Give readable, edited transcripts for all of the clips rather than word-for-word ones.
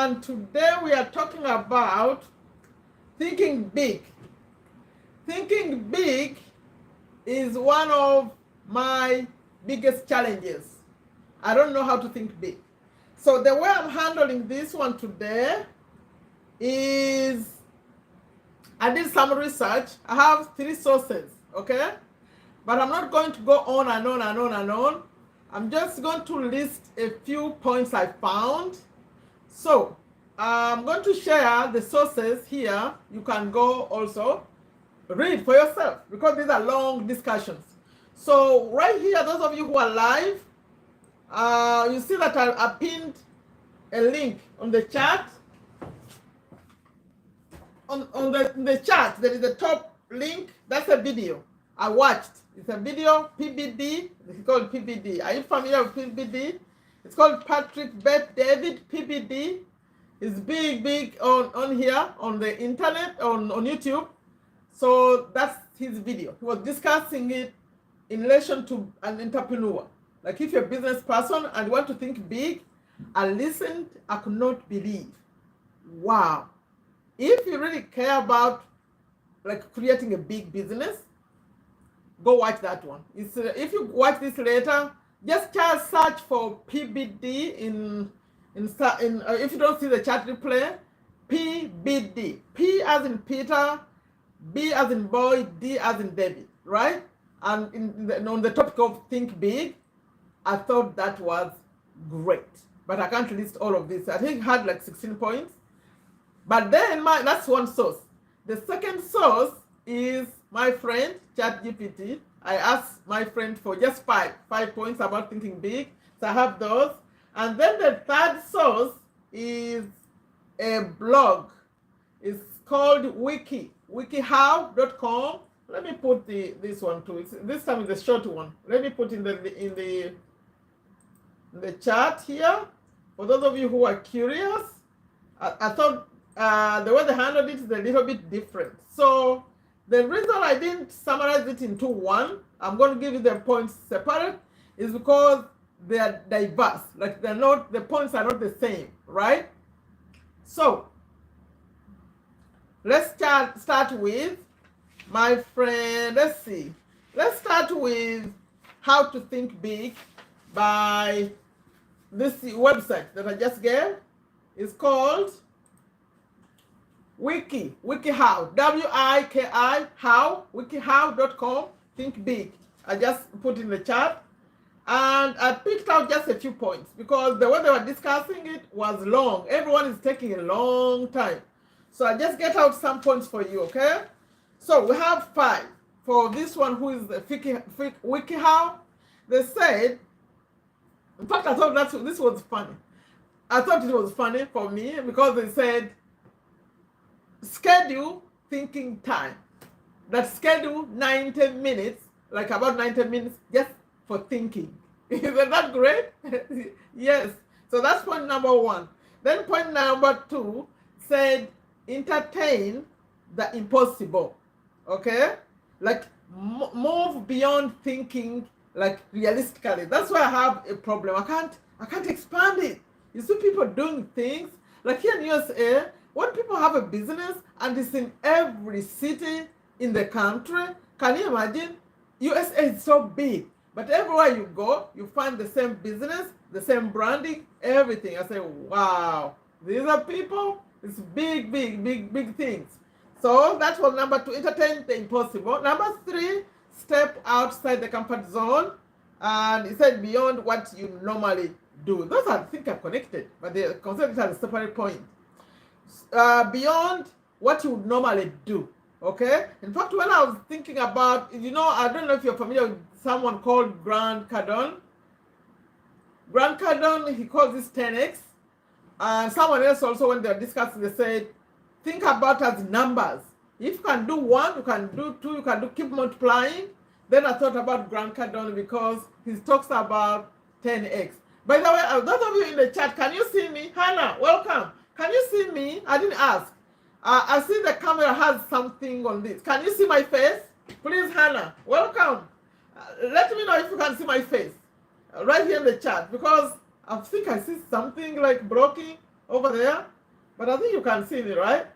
and today we are talking about thinking big. Thinking big is one of my biggest challenges. I don't know how to think big. So the way I'm handling this one today is I did some research. I have 3 sources, okay? But I'm not going to go on and on and on and on. I'm just going to list a few points I found. So I'm going to share the sources here. You can go also read for yourself because these are long discussions. So right here, those of you who are live, you see that I pinned a link on the chat. On the chat, there is a top link. That's a video I watched. It's a video, PBD. It's called PBD. Are you familiar with PBD? It's called Patrick Bet David, PBD. It's big on here, on the internet, on YouTube. So that's his video. He was discussing it in relation to an entrepreneur. Like if you're a business person and you want to think big, I listened, I could not believe. Wow. If you really care about like creating a big business, go watch that one. It's, if you watch this later, just search for PBD in if you don't see the chat replay, PBD. P as in Peter, B as in boy, D as in David, right? And on the topic of think big, I thought that was great. But I can't list all of this. I think it had like 16 points. But then that's one source. The second source is my friend, ChatGPT. I asked my friend for just five points about thinking big. So I have those. And then the third source is a blog. It's called wikihow.com. Let me put this one too. This time is the short one. Let me put in the chat here. For those of you who are curious, I thought the way they handled it is a little bit different. So the reason I didn't summarize it into one, I'm going to give you the points separate, is because they are diverse. Like the points are not the same, right? So let's start with my friend. Let's see. Let's start with how to think big by this website that I just gave. It's called wikihow, W-I-K-I, how, wikihow.com, think big. I just put in the chat. And I picked out just a few points because the way they were discussing it was long. Everyone is taking a long time. So I just get out some points for you, okay? So we have 5. For this one who is the WikiHow, they said, in fact, I thought this was funny. I thought it was funny for me because they said, schedule thinking time. That schedule 90 minutes, like about 90 minutes, just for thinking. Isn't that great? Yes. So that's point number 1. Then point number 2 said, entertain the impossible. Okay? Like move beyond thinking like realistically. That's why I have a problem. I can't expand it. You see people doing things like here in USA, when people have a business and it's in every city in the country, can you imagine? USA is so big, but everywhere you go, you find the same business, the same branding, everything. I say, wow, these are people. It's big things. So that was number 2, entertain the impossible. Number 3, step outside the comfort zone. And it said beyond what you normally do. Those I think are connected, but they consider it as a separate point. Beyond what you would normally do. Okay? In fact, when I was thinking about, I don't know if you're familiar with someone called Grant Cardone. Grant Cardone, he calls this 10x. And someone else also, when they're discussing, they said, think about as numbers. If you can do 1, you can do 2, you can keep multiplying. Then I thought about Grant Cardone because he talks about 10x. By the way, those of you in the chat, can you see me? Hannah, welcome. Can you see me? I didn't ask. I see the camera has something on this. Can you see my face? Please, Hannah, welcome. Let me know if you can see my face right here in the chat because I think I see something like blocking over there. but I think you can see me, right?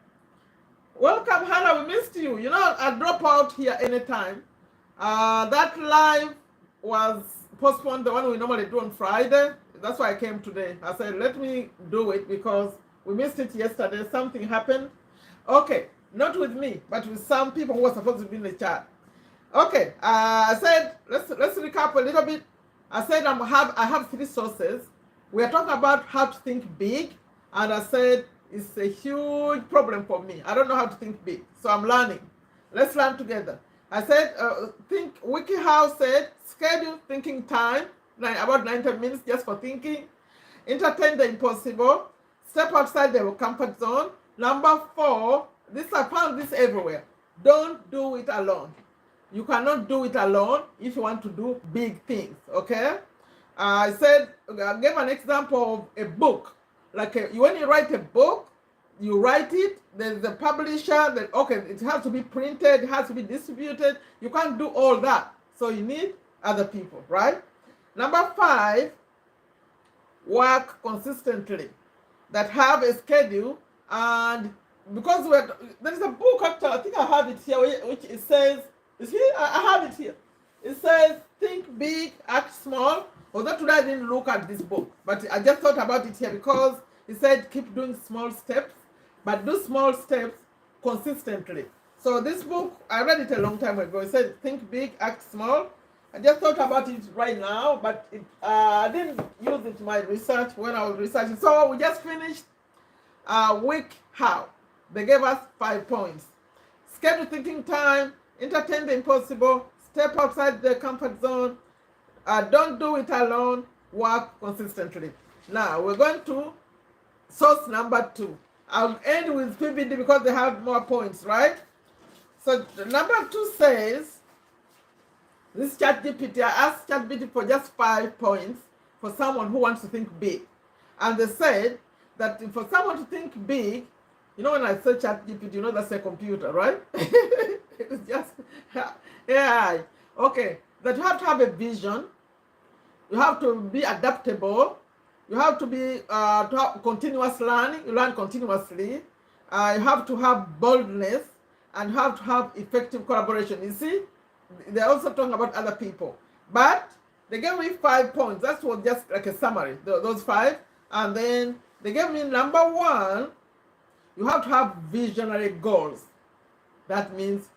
Welcome, Hannah. We missed you. You know, I drop out here anytime. That live was postponed, the one we normally do on Friday. That's why I came today. I said, let me do it because we missed it yesterday. Something happened. Okay, not with me, but with some people who were supposed to be in the chat. Okay, I said, let's recap a little bit. I said I have 3 sources. We are talking about how to think big, and I said it's a huge problem for me. I don't know how to think big, so I'm learning. Let's learn together. I said, WikiHow said, schedule thinking time, about 90 minutes just for thinking. Entertain the impossible. Step outside the comfort zone. Number 4, I found this everywhere. Don't do it alone. You cannot do it alone if you want to do big things, okay? I said, I gave an example of a book. Like when you write a book, you write it, there's a publisher, okay, it has to be printed, it has to be distributed. You can't do all that. So you need other people, right? Number 5, work consistently. That have a schedule, and because there's a book, actually, I think I have it here, which it says, is here? I have it here. It says, think big, act small. Although today I didn't look at this book, but I just thought about it here because it said keep doing small steps, but do small steps consistently. So this book, I read it a long time ago. It said think big, act small. I just thought about it right now, but I didn't use it in my research when I was researching. So we just finished WikiHow. They gave us 5 points. Schedule thinking time, entertain the impossible, step outside the comfort zone, don't do it alone, work consistently. Now we're going to source number 2. I'll end with PBD because they have more points, right? So number 2 says, this ChatGPT, I asked ChatGPT for just 5 points for someone who wants to think big. And they said that for someone to think big, you know, when I say ChatGPT, you know that's a computer, right? It's just AI. Okay, that you have to have a vision, you have to be adaptable, you have to be to have continuous learning, you learn continuously, you have to have boldness, and you have to have effective collaboration. You see, they're also talking about other people, but they gave me 5 points. That was just like a summary, those 5. And then they gave me number 1, you have to have visionary goals. That means,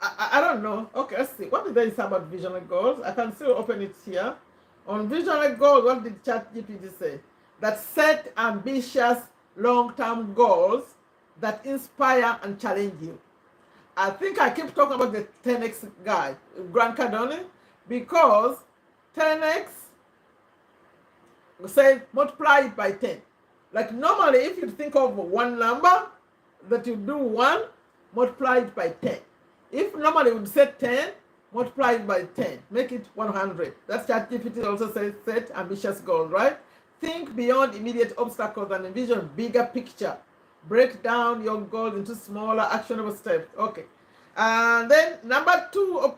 I don't know. Okay, let's see. What did they say about visionary goals? I can still open it here. On visionary goals, what did ChatGPT say? That set ambitious long-term goals that inspire and challenge you. I think I keep talking about the 10x guy, Grant Cardone, because 10x says multiply it by 10. Like normally, if you think of one number, that you do 1, multiply it by 10. If normally we would say 10, multiply it by 10, make it 100. That's ChatGPT also says set ambitious goals, right? Think beyond immediate obstacles and envision bigger picture. Break down your goals into smaller actionable steps. Okay. And then number 2,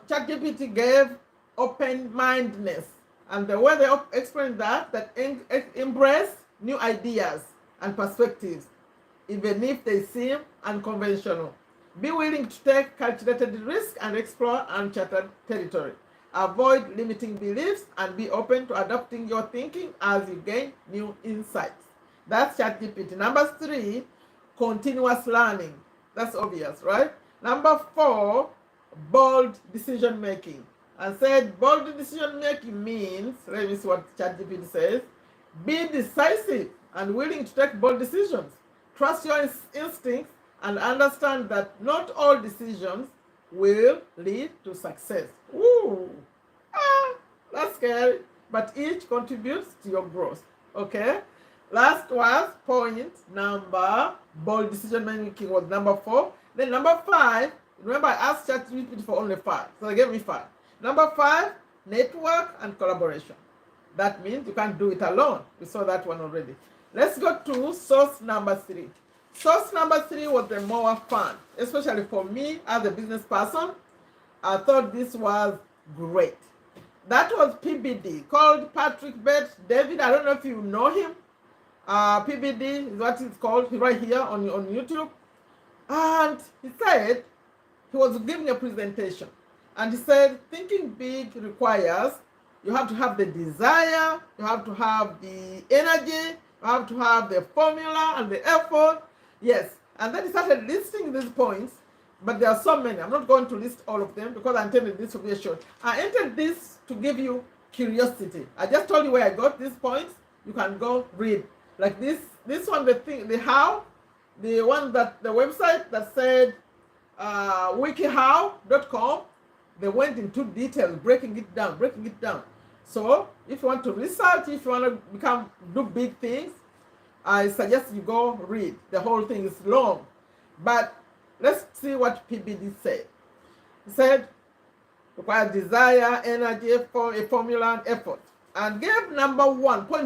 ChatGPT gave open-mindedness. And the way they explain that embrace new ideas and perspectives, even if they seem unconventional. Be willing to take calculated risks and explore uncharted territory. Avoid limiting beliefs and be open to adapting your thinking as you gain new insights. That's ChatGPT. Number 3, continuous learning. That's obvious, right? Number 4, bold decision making. I said bold decision making means, let me see what ChatGPT says, be decisive and willing to take bold decisions. Trust your instincts and understand that not all decisions will lead to success. Ooh, that's scary, but each contributes to your growth. Okay, last was point number, bold decision making was number 4. Then number 5, remember I asked ChatGPT for only 5, so they gave me 5. Number 5, network and collaboration. That means you can't do it alone. We saw that one already. Let's go to source number 3. Source number 3 was the more fun, especially for me as a business person. I thought this was great. That was PBD, called Patrick Bet David. I don't know if you know him. PBD is what it's called right here on YouTube. And he said, he was giving a presentation. And he said, thinking big requires, you have to have the desire, you have to have the energy, you have to have the formula and the effort. Yes. And then he started listing these points, but there are so many. I'm not going to list all of them because I intended this to be a short. I entered this to give you curiosity. I just told you where I got these points. You can go read. Like this one, the how, the one that, the website that said wikihow.com, they went into details, breaking it down. So if you want to research, if you want to do big things, I suggest you go read. The whole thing is long. But let's see what PBD said. He said, require desire, energy, for a formula, and effort. And gave point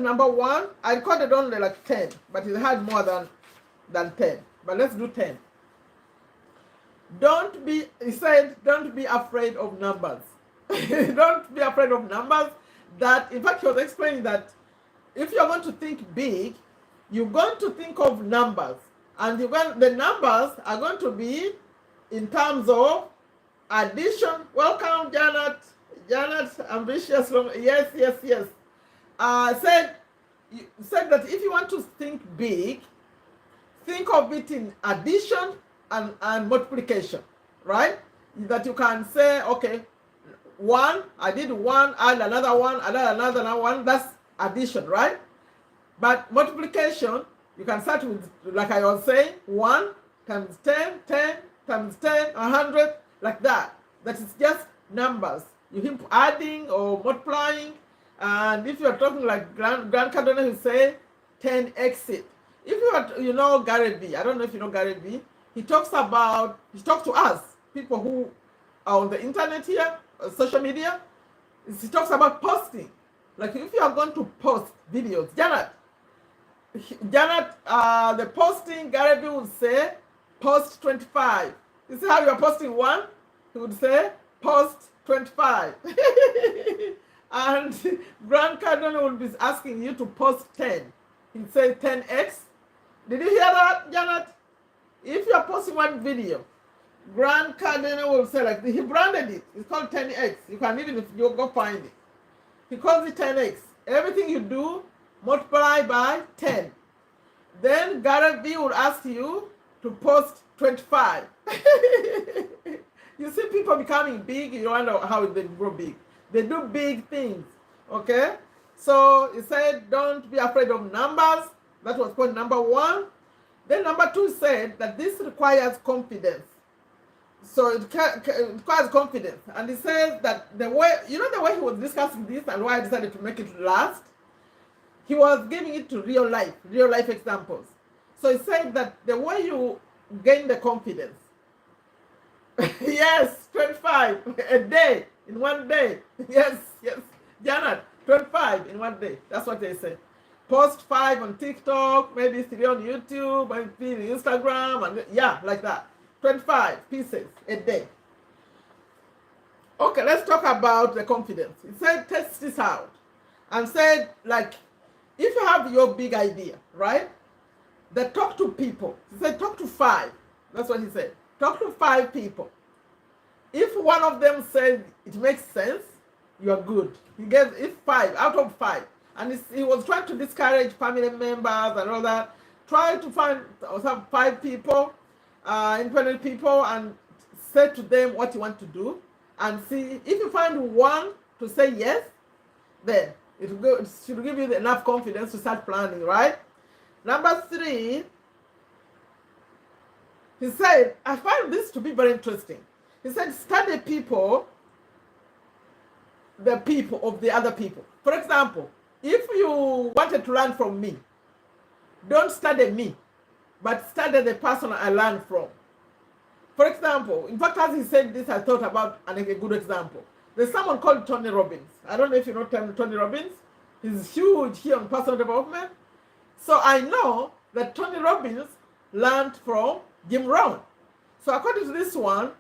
number one, I recorded only like 10, but it had more than 10. But let's do 10. He said, don't be afraid of numbers. Don't be afraid of numbers. That, in fact, he was explaining that if you're going to think big, you're going to think of numbers. And the numbers are going to be in terms of addition. Welcome, Janet. Janet, ambitious. Yes. Said that if you want to think big, think of it in addition and multiplication, right? That you can say, okay, one, I did one, add another one, that's addition, right? But multiplication, you can start with, like I was saying, 1 times 10, 10 times 10, 100, like that. That is just numbers. You keep adding or multiplying. And if you're talking like Grant Cardone, who say 10x it. If you know Gary V, I don't know if you know Gary V, he talks to us, people who are on the internet here, social media. He talks about posting. Like if you are going to post videos, Janet, the posting, Gary V would say, post 25. You see how you're posting one? He would say, post 25. And Grant Cardone would be asking you to post 10. He'd say 10x. Did you hear that, Janet? If you're posting one video, Grant Cardone will say, like, he branded it. It's called 10x. You can even, if you go find it. He calls it 10x. Everything you do, multiply by 10. Then Gareth V will ask you to post 25. You see people becoming big, you wonder how they grow big. They do big things, okay? So he said, don't be afraid of numbers. That was point number one. Then number two said that this requires confidence. So it requires confidence. And he says that the way he was discussing this and why I decided to make it last, he was giving it to real life examples. So he said that the way you gain the confidence, yes, 25 a day, in one day. Yes, Janet, 25 in one day. That's what they say. Post 5 on TikTok, maybe 3 on YouTube, maybe Instagram, and yeah, like that. 25 pieces a day. Okay, let's talk about the confidence. He said, test this out. And said, like, if you have your big idea, right? Then talk to people. He said, talk to 5. That's what he said. Talk to 5 people. If one of them said it makes sense, you are good. He gave it 5 out of 5. And he was trying to discourage family members and all that. Try to find some 5 people, independent people, and say to them what you want to do. And see, if you find one to say yes, then it should give you enough confidence to start planning, right? Number 3, he said, I find this to be very interesting. He said, study people, the people of the other people. For example, if you wanted to learn from me, don't study me, but study the person I learned from. For example, in fact, as he said this, I thought about a good example. There's someone called Tony Robbins. I don't know if you know Tony Robbins. He's huge here on personal development. So I know that Tony Robbins learned from Jim Rohn. So according to this one,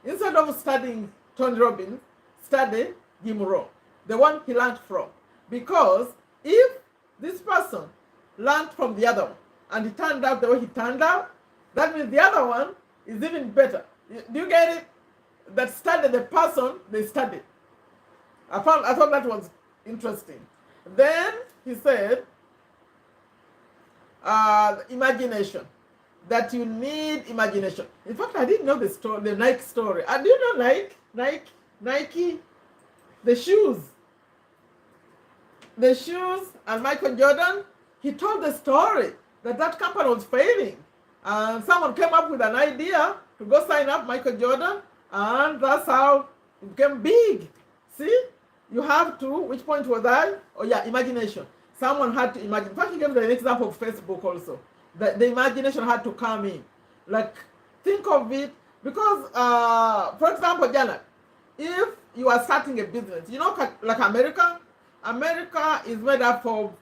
instead of studying Tony Robbins, study Jim Rohn, the one he learned from. Because if this person learned from the other one, and he turned out the way he turned out, that means the other one is even better. Do you get it? That studied the person they studied. I thought that was interesting. Then he said, imagination. That you need imagination. In fact, I didn't know the story, the Nike story. Do you know Nike, the shoes, and Michael Jordan. He told the story that company was failing, and someone came up with an idea to go sign up Michael Jordan, and that's how it became big. See, you have to. Which point was I? Oh yeah, imagination. Someone had to imagine. In fact, he gave an example of Facebook also. The imagination had to come in. Like, think of it, because, for example, Janet, if you are starting a business, you know, like America is made up of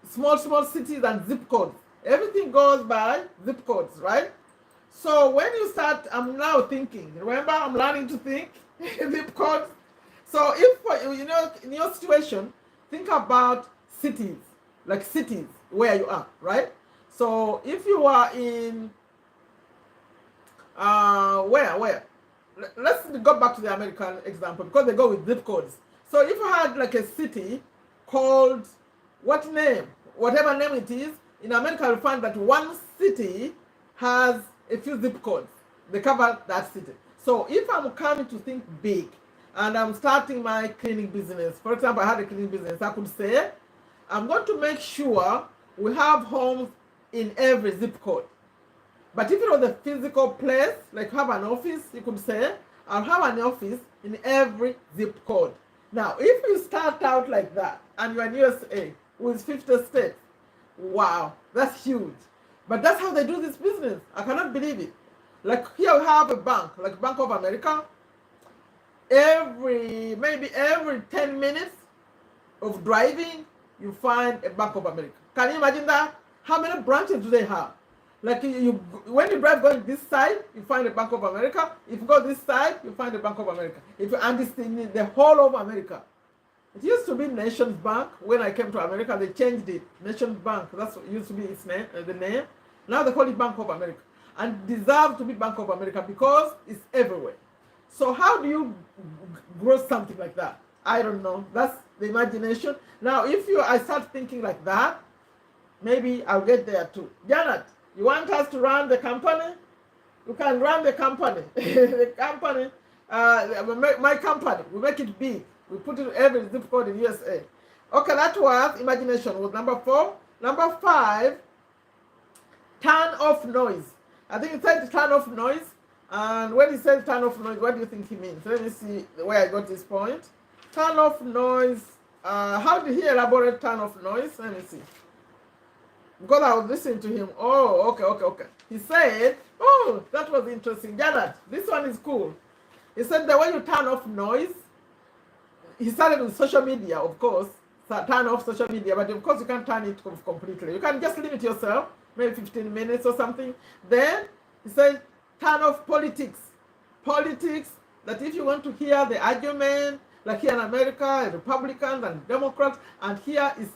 small cities and zip codes. Everything goes by zip codes, right? So when you start, I'm now thinking, remember, I'm learning to think zip codes. So if, you know, in your situation, think about cities, like cities where you are, right? So if you are in, where? Let's go back to the American example, because they go with zip codes. So if you had like a city called, what name? Whatever name it is, in America you'll find that one city has a few zip codes. They cover that city. So if I'm coming to think big, and I'm starting my cleaning business, for example, I had a cleaning business, I could say, I'm going to make sure we have homes in every zip code. But if it was a physical place, like have an office, you could say, I'll have an office in every zip code. Now, if you start out like that, and you're in USA with 50 states, wow, that's huge. But that's how they do this business. I cannot believe it. Like here we have a bank, like Bank of America. Maybe every 10 minutes of driving, you find a Bank of America. Can you imagine that? How many branches do they have? Like when you drive going this side, you find a Bank of America. If you go this side, you find a Bank of America. If you understand the whole of America. It used to be Nations Bank. When I came to America, they changed it. Nations Bank. That's what used to be its name, the name. Now they call it Bank of America. And it deserves to be Bank of America because it's everywhere. So how do you grow something like that? I don't know. That's the imagination. Now, if I start thinking like that, maybe I'll get there too. Janet, you want us to run the company? You can run the company. The company, my company, we make it big. We put it every zip code in USA. Okay, that was imagination, was number 4. Number 5, turn off noise. I think it said turn off noise. And when he says turn off noise, what do you think he means? Let me see where I got this point. Turn off noise. How did he elaborate turn off noise? Let me see. Because I was listening to him. Oh, okay. He said, oh, that was interesting. Janet, this one is cool. He said that when you turn off noise, he started with social media, of course. So turn off social media, but of course you can't turn it off completely. You can just limit yourself, maybe 15 minutes or something. Then he said, turn off politics. Politics, that if you want to hear the argument, like here in America, Republicans and Democrats, and here is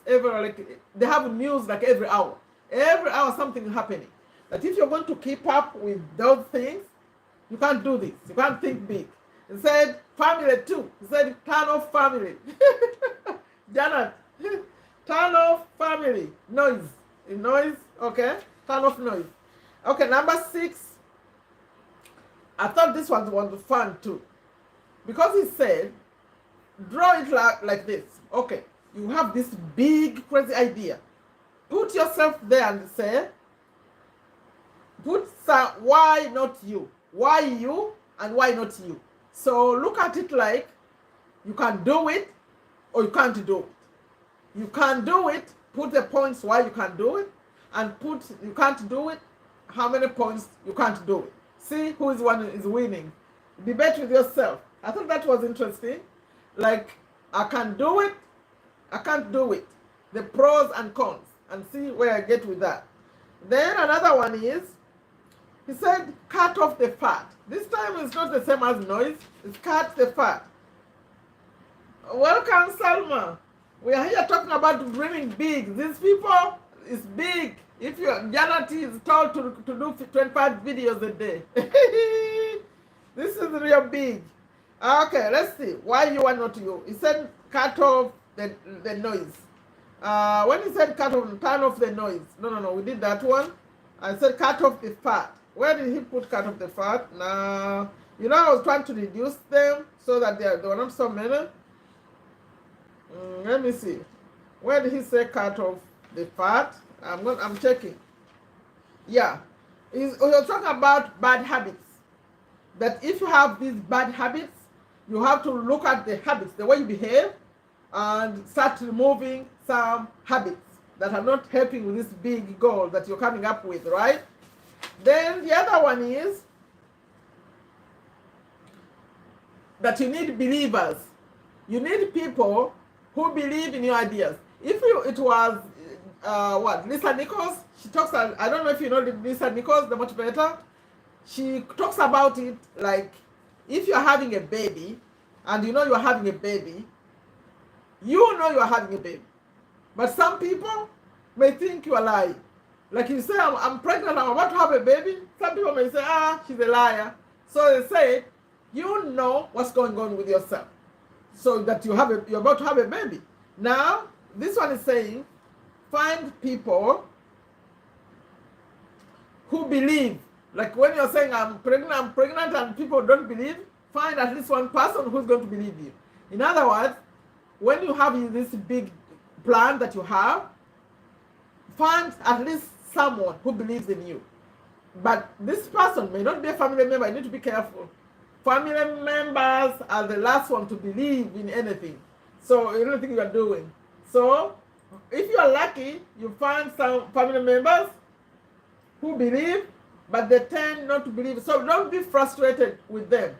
they have news like every hour. Every hour something is happening. That if you're going to keep up with those things, you can't do this. You can't think big. He said, family too. He said, turn off family. Janet, turn off family. Noise. Noise, okay? Turn off noise. Okay, number 6. I thought this one was fun too. Because he said, draw it like this. Okay, you have this big, crazy idea. Put yourself there and say, why not you? Why you and why not you? So look at it like you can do it or you can't do it. You can do it, put the points why you can do it, and put you can't do it, how many points you can't do it. See who is one is winning. Debate with yourself. I thought that was interesting. Like, I can do it, I can't do it. The pros and cons, and see where I get with that. Then another one is, he said, cut off the fat. This time it's not the same as noise, it's cut the fat. Welcome, Salma. We are here talking about dreaming big. These people, is big. If your Janet is told to do 25 videos a day, this is real big. Okay, let's see. Why you are not you? He said cut off the noise. When he said cut off, turn off the noise. No, we did that one. I said cut off the fat. Where did he put cut off the fat? Now, you know, I was trying to reduce them so that there were not so many. Let me see. Where did he say cut off the fat? I'm checking. Yeah. He's talking about bad habits. That if you have these bad habits, you have to look at the habits, the way you behave, and start removing some habits that are not helping with this big goal that you're coming up with, right? Then the other one is that you need believers. You need people who believe in your ideas. It was Lisa Nichols, she talks, I don't know if you know Lisa Nichols, the motivator. She talks about it like, if you're having a baby, and you know you're having a baby, you know you're having a baby. But some people may think you are lying. Like you say, I'm pregnant, I'm about to have a baby. Some people may say, she's a liar. So they say, you know what's going on with yourself. So that you're about to have a baby. Now, this one is saying, find people who believe. Like when you're saying, I'm pregnant, and people don't believe, find at least one person who's going to believe you. In other words, when you have this big plan that you have, find at least someone who believes in you. But this person may not be a family member. You need to be careful. Family members are the last one to believe in anything. So anything you are doing. So if you are lucky, you find some family members who believe, but they tend not to believe. So don't be frustrated with them,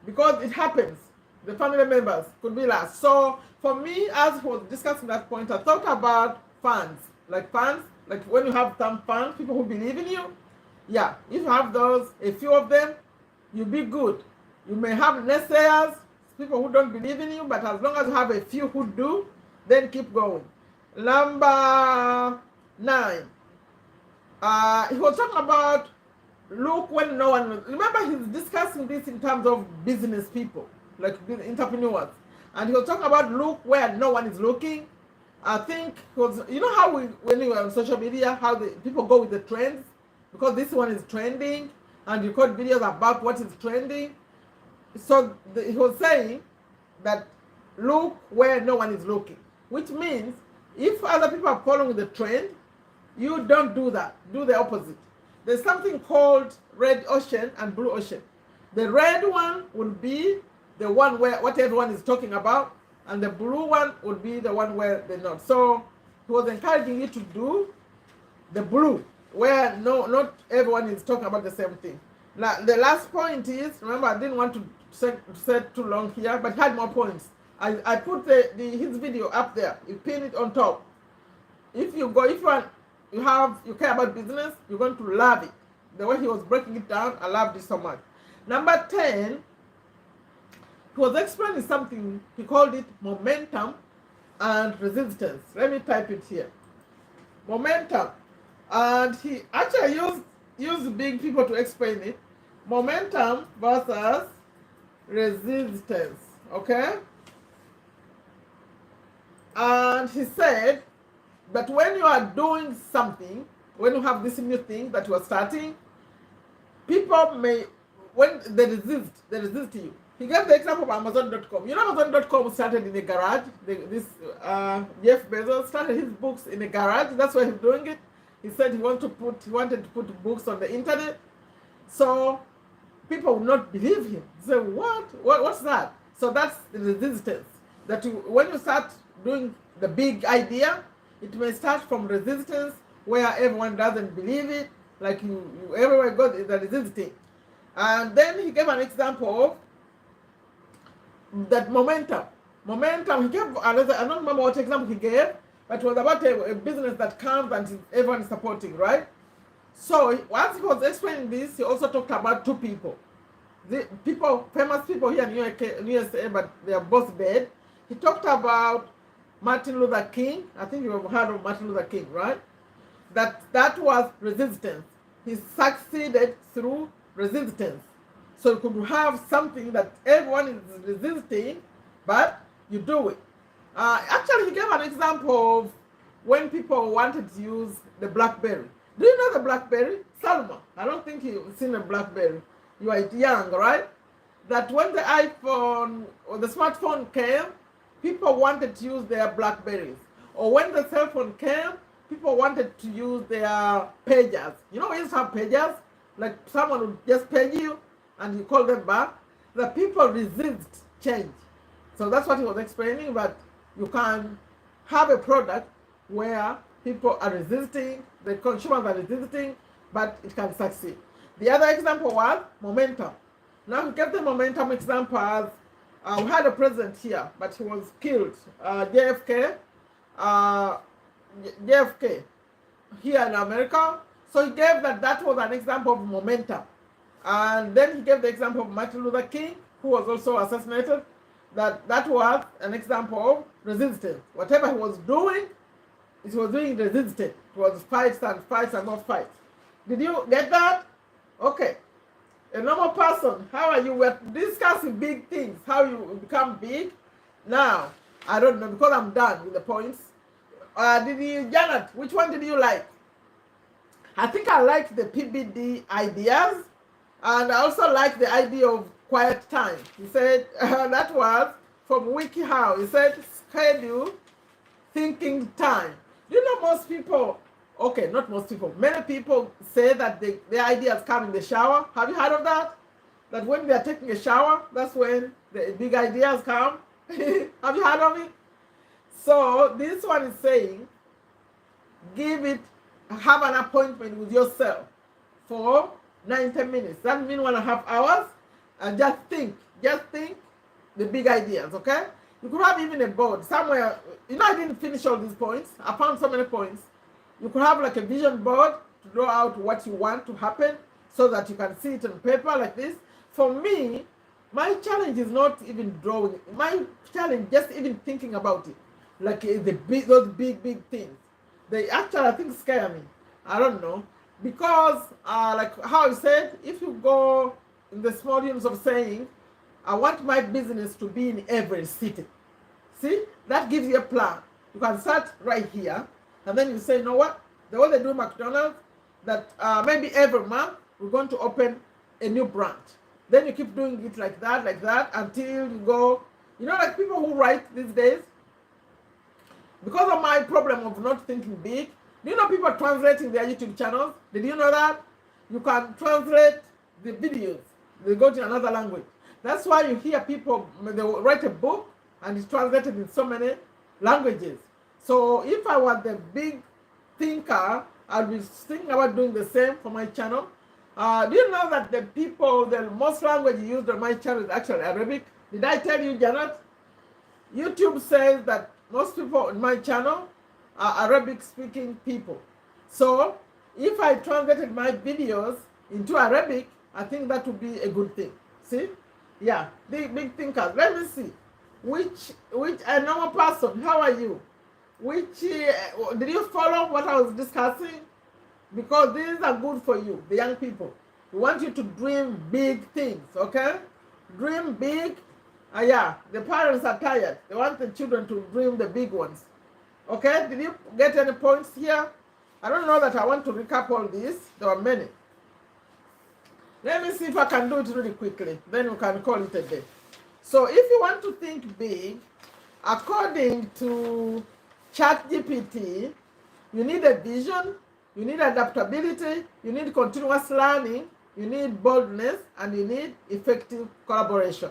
because it happens. The family members could be last. So for me, as we were discussing that point, I thought about fans. Like when you have some fans, people who believe in you. Yeah, if you have those, a few of them, you'll be good. You may have naysayers, people who don't believe in you, but as long as you have a few who do, then keep going. Number 9. He was talking about look when no one. Remember, he's discussing this in terms of business people, like entrepreneurs, and he was talking about look where no one is looking. I think you know how when you are on social media, how the people go with the trends, because this one is trending, and you record videos about what is trending. So he was saying that look where no one is looking, which means if other people are following the trend, you don't do that. Do the opposite. There's something called red ocean and blue ocean. The red one would be the one where what everyone is talking about, and the blue one would be the one where they're not. So he was encouraging you to do the blue, where not everyone is talking about the same thing. Now the last point is, remember, I didn't want to set too long here, but had more points. I put his video up there. You pin it on top. If you care about business, you're going to love it. The way he was breaking it down, I loved it so much. Number 10, he was explaining something. He called it momentum and resistance. Let me type it here. Momentum. And he actually used big people to explain it. Momentum versus resistance. Okay? And he said that when you are doing something, when you have this new thing that you are starting, people may, when they resist you. He gave the example of Amazon.com. You know, Amazon.com started in a garage. Jeff Bezos started his books in a garage. That's why he's doing it. He said he wanted to put books on the internet. So people would not believe him. Say, what's that? So that's the resistance. That when you start doing the big idea, it may start from resistance where everyone doesn't believe it. Like everywhere you go, they're resisting. And then he gave an example of that momentum. He gave another, I don't remember what example he gave, but it was about a business that comes and everyone is supporting, right? So once he was explaining this, he also talked about two people. Famous people here in USA, but they are both dead. He talked about Martin Luther King. I think you have heard of Martin Luther King, right? That was resistance. He succeeded through resistance. So you could have something that everyone is resisting, but you do it. Actually, he gave an example of when people wanted to use the BlackBerry. Do you know the BlackBerry? Salma, I don't think you've seen a BlackBerry. You are young, right? That when the iPhone or the smartphone came, people wanted to use their BlackBerries. Or when the cell phone came, people wanted to use their pagers. You know, we used to have pagers. Like someone would just page you and you call them back. The people resist change. So that's what he was explaining, but you can have a product where people are resisting, the consumers are resisting, but it can succeed. The other example was momentum. Now we get the momentum example as we had a president here, but he was killed. JFK here in America. So he gave that was an example of momentum. And then he gave the example of Martin Luther King, who was also assassinated. That was an example of resistance. Whatever he was doing, it was doing resistance. It was fights and more fights. Did you get that? Okay. A normal person, how are you? We're discussing big things, how you become big. Now, I don't know, because I'm done with the points. Janet, which one did you like? I think I liked the PBD ideas, and I also like the idea of quiet time. He said, that was from WikiHow. He said, schedule thinking time. Do you know most people, okay, not most people, many people say that their ideas come in the shower. Have you heard of that? That when they are taking a shower, that's when the big ideas come. Have you heard of it? So this one is saying, have an appointment with yourself for 90 minutes. That means 1.5 hours, and just think the big ideas, okay? You could have even a board somewhere. You know, I didn't finish all these points. I found so many points. You could have like a vision board to draw out what you want to happen so that you can see it on paper like this. For me, my challenge is not even drawing. My challenge just even thinking about it. Like those big things. They actually, I think, scare me. I don't know. Because, like how I said, if you go in the small units of saying, I want my business to be in every city. See, that gives you a plan. You can start right here, and then you say, you know what? The way they do McDonald's, that maybe every month we're going to open a new branch. Then you keep doing it like that, until you go, you know, like people who write these days, because of my problem of not thinking big, do you know people are translating their YouTube channels? Did you know that? You can translate the videos. They go to another language. That's why you hear people, they write a book and it's translated in so many languages. So if I was the big thinker, I'd be thinking about doing the same for my channel. Do you know that the most language used on my channel is actually Arabic? Did I tell you, Janet? YouTube says that most people on my channel are Arabic speaking people. So if I translated my videos into Arabic, I think that would be a good thing. See? Yeah, the big thinkers. Let me see. Which a normal person, how are you? Did you follow what I was discussing? Because these are good for you, the young people. We want you to dream big things, okay? Dream big. Yeah, the parents are tired. They want the children to dream the big ones. Okay, did you get any points here? I don't know that I want to recap all this. There are many. Let me see if I can do it really quickly. Then we can call it a day. So if you want to think big, according to ChatGPT, you need a vision, you need adaptability, you need continuous learning, you need boldness, and you need effective collaboration.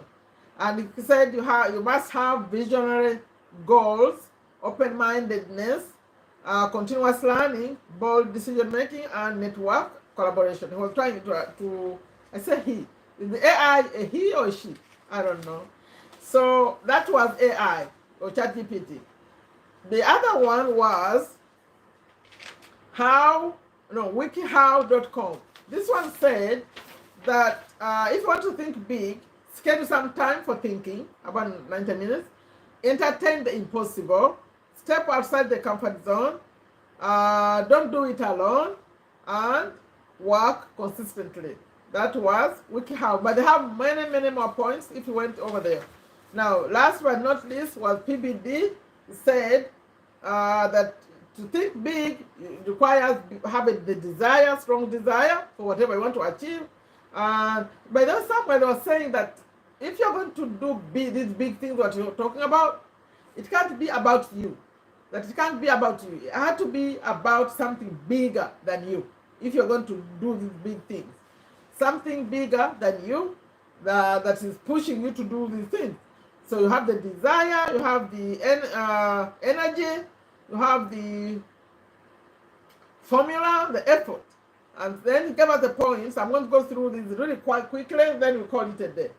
And he said you must have visionary goals, open-mindedness, continuous learning, bold decision-making, and network collaboration. He was trying to I said he. Is the AI a he or a she? I don't know. So that was AI or ChatGPT. The other one was wikihow.com. This one said that if you want to think big, schedule some time for thinking, about 90 minutes, entertain the impossible, step outside the comfort zone, Don't do it alone, and work consistently. That was WikiHow, but they have many, many more points if you went over there. Now, last but not least was PBD. Said that to think big requires having the desire, strong desire for whatever you want to achieve. But there's somebody was saying that if you're going to do these big things that you're talking about, it can't be about you. That it can't be about you. It had to be about something bigger than you. If you're going to do these big things, something bigger than you that is pushing you to do these things. So you have the desire, you have the energy, you have the formula, the effort. And then he gave us the points. I'm going to go through these really quite quickly, then we'll call it a day.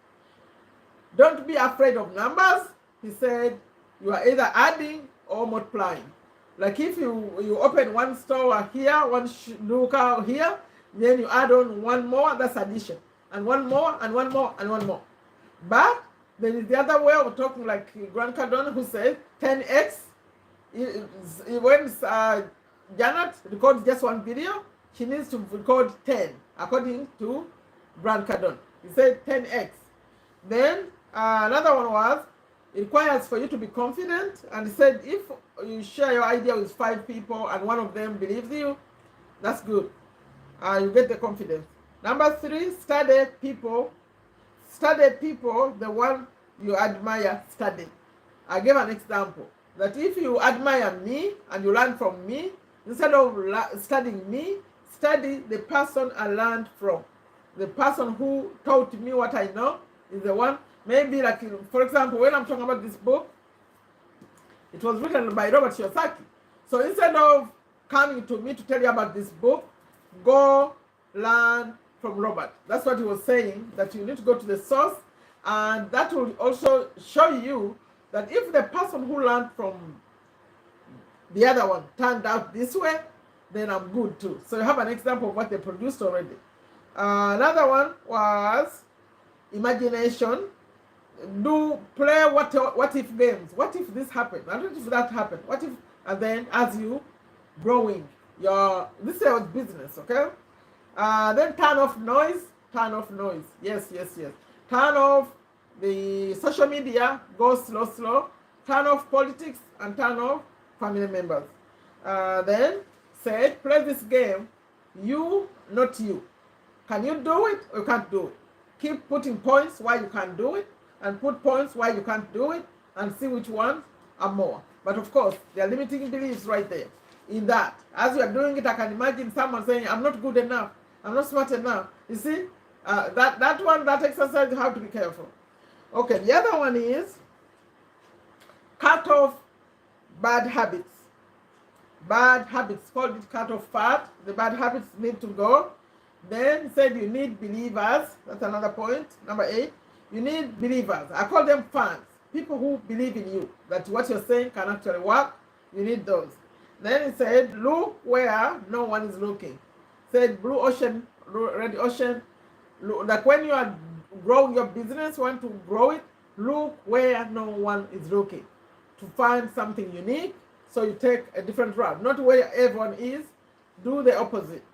Don't be afraid of numbers. He said you are either adding or multiplying. Like if you open one store here, one snooker here, then you add on one more, that's addition. And one more, and one more, and one more. But there is the other way of talking, like Grant Cardone, who said 10x. When Janet records just one video, she needs to record 10, according to Grant Cardone. He said 10x. Then another one was, it requires for you to be confident. And he said if you share your idea with 5 people and one of them believes you, that's good. You get the confidence. Number 3, study people. Study people, the one you admire, study. I gave an example that if you admire me and you learn from me, instead of studying me, study the person I learned from. The person who taught me what I know is the one. Maybe like, for example, when I'm talking about this book, it was written by Robert Kiyosaki. So instead of coming to me to tell you about this book, go learn from Robert. That's what he was saying, that you need to go to the source, and that will also show you that if the person who learned from the other one turned out this way, then I'm good too. So you have an example of what they produced already. Another one was imagination. Play what if games. What if this happened? What if that happened? What if? And then as you growing this was business, okay? Then turn off noise. Turn off noise. Yes. Turn off the social media. Go slow. Turn off politics and turn off family members. Then said, play this game. You, not you. Can you do it or you can't do it? Keep putting points why you can't do it, and put points why you can't do it, and see which ones are more. But of course, there are limiting beliefs right there. In that, as you are doing it, I can imagine someone saying, I'm not good enough, I'm not smart enough. You see, that exercise, you have to be careful. Okay, the other one is cut off bad habits. Bad habits, called it cut off fat. The bad habits need to go. Then said you need believers. That's another point. Number 8, you need believers. I call them fans. People who believe in you, that what you're saying can actually work. You need those. Then it said, look where no one is looking. Said blue ocean, red ocean. Look, like when you are growing your business, want to grow it, look where no one is looking. To find something unique, so you take a different route. Not where everyone is, do the opposite.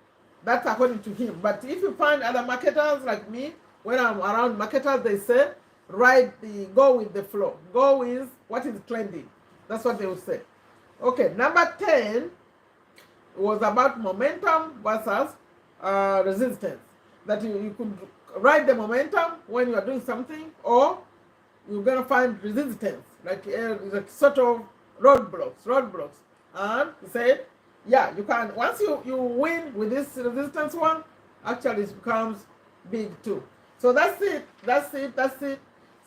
That's according to him. But if you find other marketers like me, when I'm around marketers, they say, go with the flow. Go with what is trending. That's what they will say. Okay, number 10 was about momentum versus resistance. That you could ride the momentum when you are doing something, or you're going to find resistance, like sort of roadblocks. And he said, yeah, you can, once you win with this resistance one, actually it becomes big too. So that's it.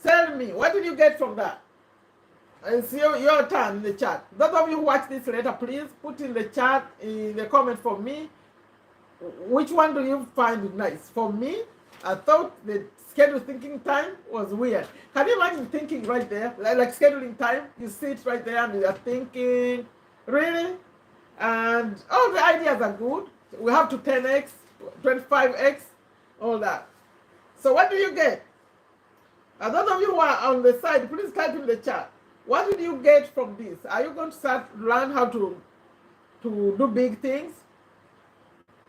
Tell me, what did you get from that? It's your turn in the chat. Those of you who watch this later, please put in the chat, in the comment for me, which one do you find nice? For me, I thought the schedule thinking time was weird. Can you imagine thinking right there? Like scheduling time, you sit right there and you are thinking, really? And all the ideas are good. We have to 10x, 25x, all that. So what do you get? Those of you who are on the side, please type in the chat. What did you get from this? Are you going to learn how to to do big things.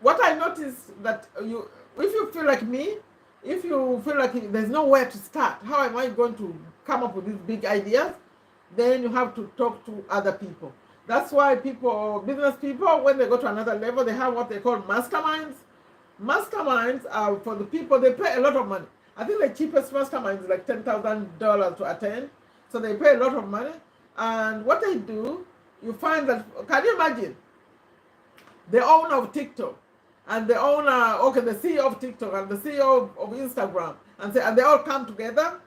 What I noticed that if you feel like me, if you feel like there's nowhere to start, how am I going to come up with these big ideas? Then you have to talk to other people. That's why business people, when they go to another level, they have what they call masterminds. Masterminds are for the people, they pay a lot of money. I think the cheapest mastermind is like $10,000 to attend. So they pay a lot of money. And what they do, you find that, can you imagine? The owner of TikTok and the CEO of TikTok and the CEO of Instagram, and they all come together.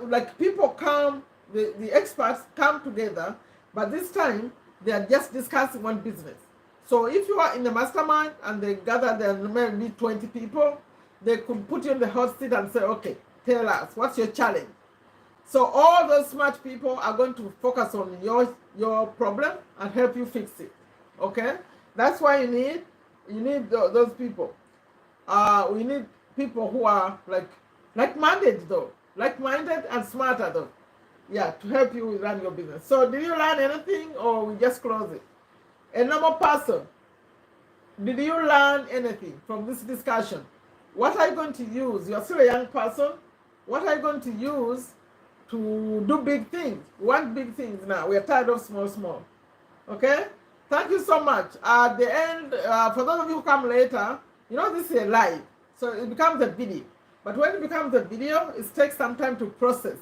Like people come, the experts come together, but this time they are just discussing one business. So if you are in the mastermind and they gather there maybe 20 people, they could put you in the hot seat and say, okay, tell us, what's your challenge? So all those smart people are going to focus on your problem and help you fix it. Okay? That's why you need those people. We need people who are like-minded though. Like-minded and smarter though. Yeah, to help you run your business. So did you learn anything or we just close it? A normal person, did you learn anything from this discussion? What are you going to use? You're still a young person. What are you going to use to do big things? We want big things now. We are tired of small. Okay? Thank you so much. At the end, for those of you who come later, this is a live. So it becomes a video. But when it becomes a video, it takes some time to process.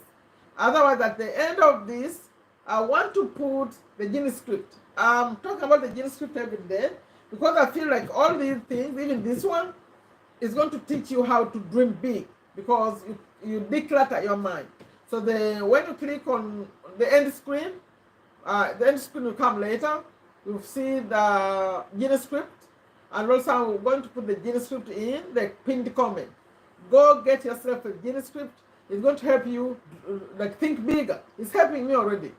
Otherwise, at the end of this, I want to put the Genie Script. I'm talking about the Genie Script every day because I feel like all these things, even this one, is going to teach you how to dream big because you declutter your mind. So when you click on the end screen will come later. You'll see the Genie Script, and also I'm going to put the Genie Script in the pinned comment. Go get yourself a Genie Script. It's going to help you think bigger. It's helping me already.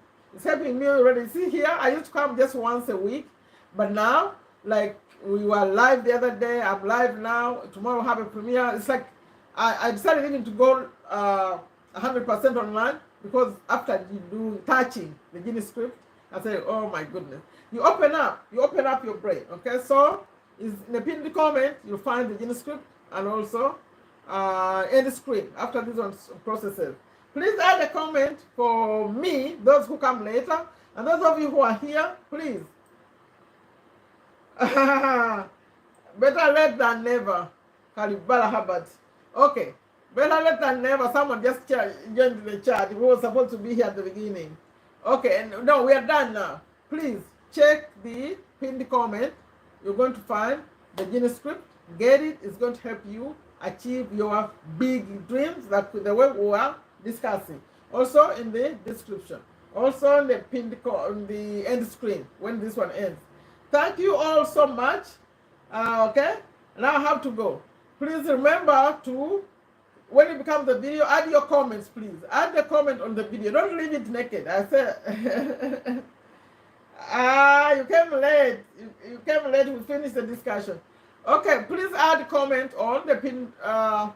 See here, I used to come just once a week, but now, like we were live the other day, I'm live now. Tomorrow we'll have a premiere. It's like I decided even to go 100% online because after you do touching the Genie Script, I say, oh my goodness. You open up your brain. Okay, so in the pinned comment, you'll find the Genie Script and also end screen after this one processes. Please add a comment for me, those who come later, and those of you who are here, please. Better late than never. Kalibala Habad. Okay. Better late than never. Someone just joined the chat. We were supposed to be here at the beginning. Okay, and no, we are done now. Please check the pinned comment. You're going to find the Genie Script. Get it. It's going to help you achieve your big dreams that the way we are discussing. Also in the description. Also in the pinned on the end screen when this one ends. Thank you all so much. Okay, now I have to go. Please remember to, when it becomes the video, add your comments, please. Add the comment on the video. Don't leave it naked. I said, you came late. You came late. We finished the discussion. Okay, please add a comment on the pin. Add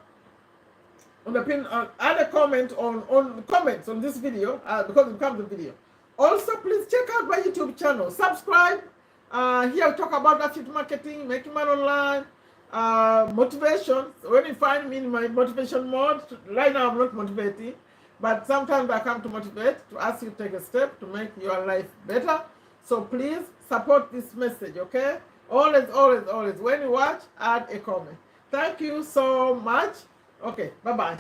a comment on comments on this video because it becomes a video. Also, please check out my YouTube channel. Subscribe. Here I talk about affiliate marketing, making money online, motivation. When you find me in my motivation mode, right now I'm not motivating, but sometimes I come to motivate, to ask you to take a step to make your life better. So please support this message, okay? Always, always, always. When you watch, add a comment. Thank you so much. Okay, bye-bye.